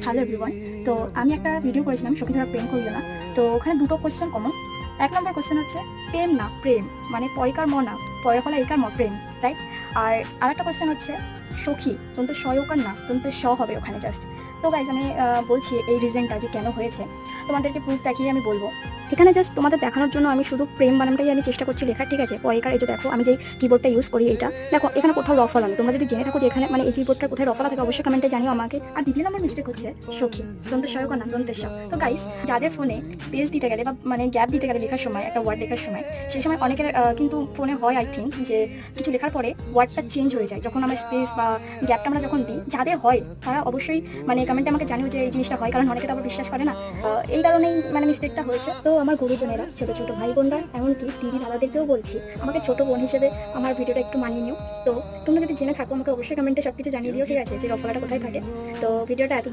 Hello everyone. তো আমি একটা ভিডিও করেছিলাম সখী ধরা প্রেম করিও না। তো ওখানে দুটো কোশ্চেন কমন। এক নম্বর কোশ্চেন হচ্ছে প্রেম না প্রেম, মানে পয়কার ম না পয়ের ফলা একার ম প্রেম, রাইট? আর আরেকটা কোশ্চেন হচ্ছে সখী তন্তু সয়কার না তন্তু স হবে ওখানে জাস্ট। তো গাইজ আমি বলছি এই রিজনটা যে কেন হয়েছে, তোমাদেরকে প্রুফ দেখিয়ে আমি বলবো। এখানে জাস্ট তোমাদের দেখানোর জন্য আমি শুধু প্রেম বানানটাই আমি চেষ্টা করছি লেখার, ঠিক আছে? পয়কার, এই যে দেখো আমি যে কিবোর্ডটা ইউজ করি এটা দেখো, এখানে কোথাও রফলা নেই। তোমরা যদি জেনে থাকো যে এখানে মানে এই কিবোর্ডটার কোথায় রফলা থাকে অবশ্যই কমেন্টে জানিও আমাকে। আর দ্বিতীয় নম্বর মিস্টেক হচ্ছে সখী তন্তু সয়কার না তন্তের স। তো গাইস, যাদের ফোনে স্পেস দিতে গেলে বা মানে গ্যাপ দিতে গেলে লেখার সময়, একটা ওয়ার্ড লেখার সময়, সেই সময় অনেকের কিন্তু ফোনে হয় আই থিঙ্ক যে কিছু লেখার পরে ওয়ার্ডটা চেঞ্জ হয়ে যায় যখন আমরা স্পেস বা গ্যাপটা আমরা যখন দিই। যাদের হয় তারা অবশ্যই মানে কমেন্টে আমাকে জানিও যে এই জিনিসটা হয়, কারণ অনেকে তো আবার বিশ্বাস করে না। এই কারণেই মানে মিস্টেকটা হয়েছে। তো আমার গুরুজনেরা, ছোট ছোট ভাই বোনরা, এমনকি দিদি দাদাদেরকেও বলছি আমাকে ছোট বোন হিসেবে আমার ভিডিওটা একটু মানিয়ে নিও। তো তোমরা যদি জেনে থাকো আমাকে অবশ্যই কমেন্টে সবকিছু জানিয়ে দিও, ঠিক আছে, যে রফলাটা কোথায় থাকে। তো ভিডিওটা এত